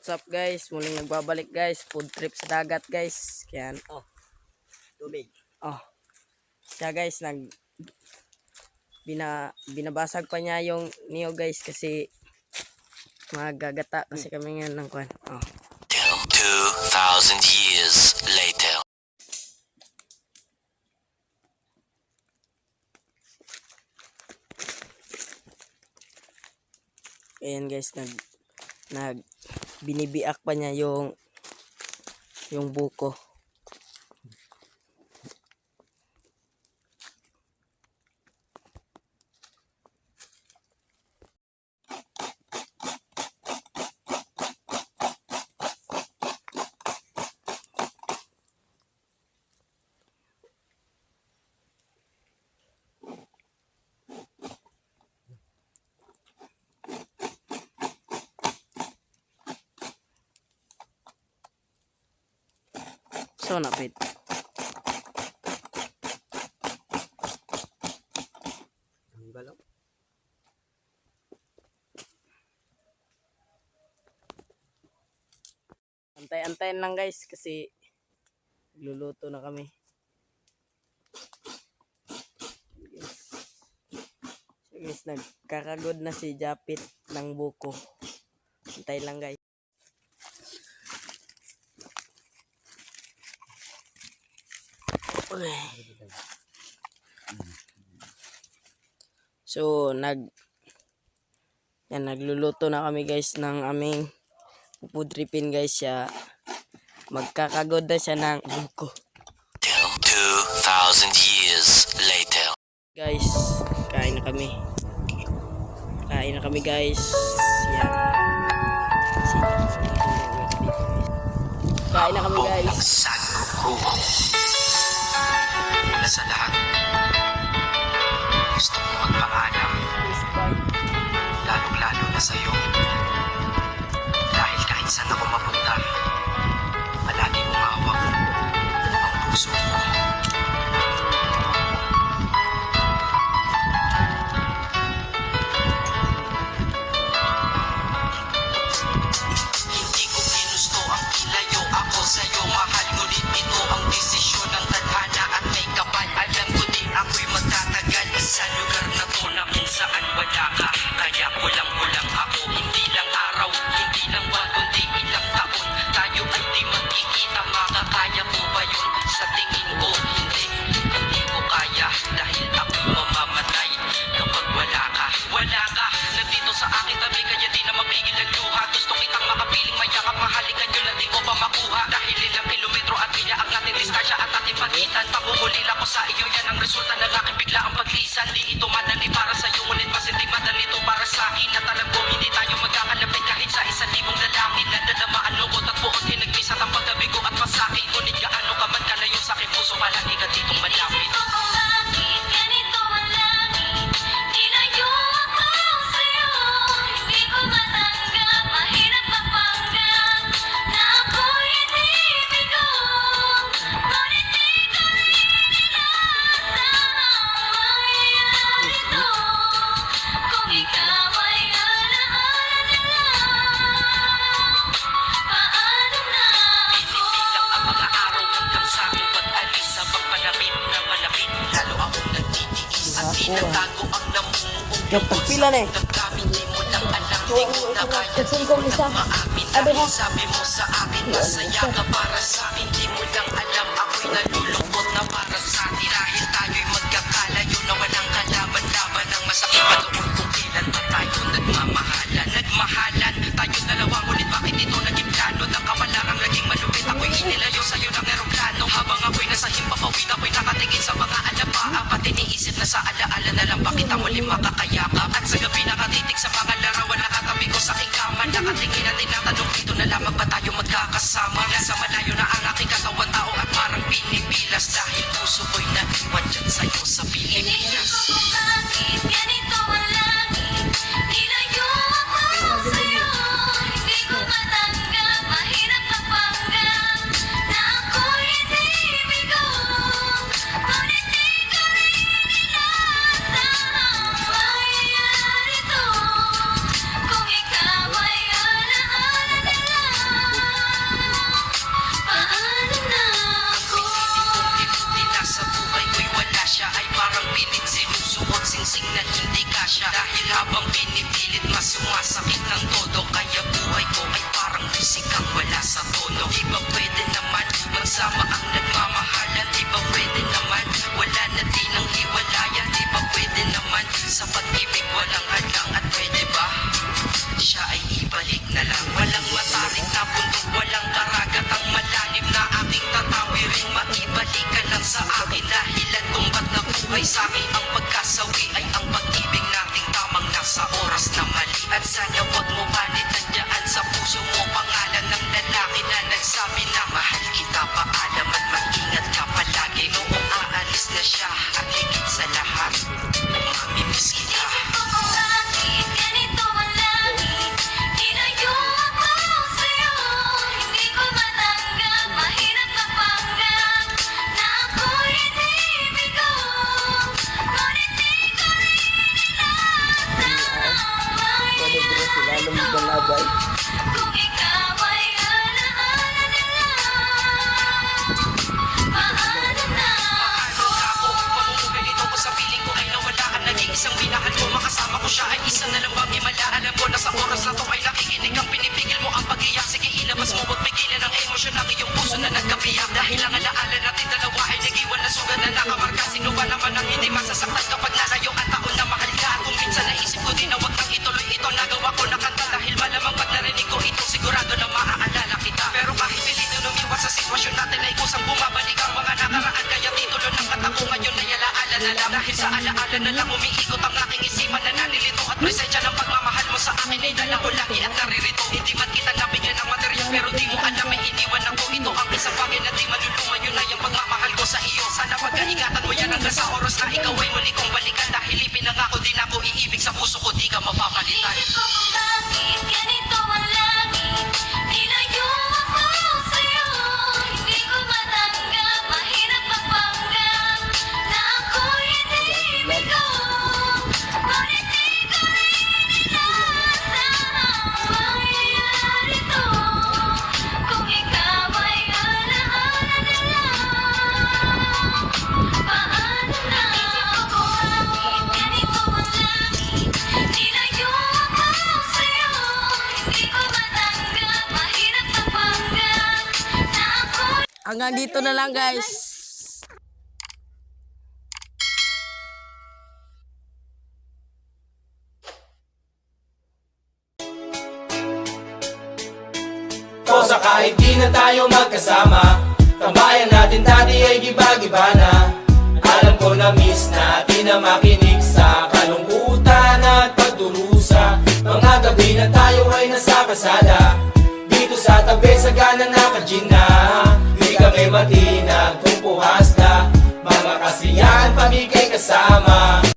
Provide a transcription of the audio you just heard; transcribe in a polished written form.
what's up guys? Muling nagbabalik guys. Food trip sa dagat guys. Kaya Tubig. Siya guys binabasag pa niya yung niyo guys kasi magagata kasi kami ngayon ng kwan. 2,000 years later. Ayan guys, binibiak pa niya yung buko. So napit. Ang galaw. Antay-antayin lang guys kasi luluto na kami. So guys, nagkakagod na si Japit ng buko. Antay lang guys. So nagluluto na kami guys ng aming pupudripin guys. Siya magkakagod na siya ng buko. 2,000 years later. Guys, kain na kami. Kain na kami guys. Yan. Kain na kami guys. Na sa lahat, gusto kong magpaalam, lalong-lalo na sa'yo. Dahil kahit saan ako mapunta, palagi mong hawak ang puso ko. Hindi ko ginusto ang ilayo ako sa'yo, mahal, ngunit ito ang desisyon ng tadhana at may kapal. Alam ko di ako'y magtatagal sa lugar na to na kung saan wala ka. Kaya kulang-kulang ako, hindi lang araw, hindi lang buwan, kundi ilang taon. Tayo ay di magkikita, makakaya mo ba yun? Sa tingin ko, hindi ko kaya. Dahil ako'y mamamatay kapag wala ka. Wala ka, nandito sa aking tabi, kaya di na mapigil ang luha. Gusto kitang makapiling, mayakap, mahalikan yun, at di ko pa makuha. Dahil ilang kilometro at milya ang ating distansya at ating pagitan. Pangungulila ko sa iyo, yan ang resulta ng aking biglaang paglisan. Di ito madali para sa'yo, ngunit mas hindi madali ito para sa'kin. At alam ko hindi tayo magkakalapit kahit sa 1,000 dalangin. Nadadama ang lungkot at buot, hinagpisat ang paggabi ko at pasakit. Ngunit gaano ka man kalayo sa aking puso, palagi ka ditong malapit. Yung pagpila na eh. Sabi mo sa akin, masaya ka para sa akin. Di mo lang alam, ako'y nalulungkot na para sa atin. Dahil tayo'y magkakalayo na walang kalaban-laban. Ang masakit pa doon kung kailan pa tayo nagmamahalan. Tayo dalawa, ngunit bakit ito naging plano? Ng kapalarang naging malupit, ako'y inilayo sa'yo ng eroplano. Habang ako'y nasa himpapawid, ako'y nakatingin sa mga alapaa. Pati iniisip na sa alaala na lang bakit ang muli makakayakap. At sa gabi nakatitig sa mga larawan, nakatabi ko sa aking kama. Nakatingin na tinatanong, dito na lamang ba tayo magkakasama? Nasa malayo na ang aking katawan, tao at parang pinipilas. Dahil puso ko'y naiwan dyan sa'yo sa Pilipinas. Bakit ganito ang langit? Tinayo ako sa'yo. Hindi ko matanggap, mahirap mapanggap na ako'y hindi bigo. Ngunit di ko rin inasahang mangyayari to. Kung ikaw ay alaala na lang. na lang. Dahil sa alaala na lang umiikot ang aking isipan na nalilito. At presensya ng pagmamahal mo sa akin ay dala ko lagi at naririto. Hindi man kita nabigyan ng material pero di mo alam may iniwan ako. Ito ang isang bagay na di maluluma, yun na yung pagmamahal ko sa iyo. Sana pagkaingatan mo yan hanggang sa oras na ikaw ay muli kong balikan. Dahil ipinangako din ako iibig sa puso ko, di ka mapapalitan. Isip ko kung bakit ganito ang langit. Nilayo ako sa'yo. Hindi ko matanggap, mahirap magpanggap na ako'y hindi bigo. Ngunit di ko rin inaasahan mangyayari to. Kung ikaw ay alaala na lang, paano na? Isip ko kung bakit ganito ang langit. Nilayo ako sa'yo. Hindi ko matanggap, mahirap magpanggap na ako'y Hanggang dito na lang guys. O sa kahit di na tayo magkasama, tambayan natin dati ay giba-giba na. Alam ko na miss natin na makinig sa kalungkutan at pagdurusa. Mga gabi na tayo ay nasa kasada, dito sa tabi sa gana nakagin na. Di kami matinag kung puhas na, mga kasiyahan pamigay kasama.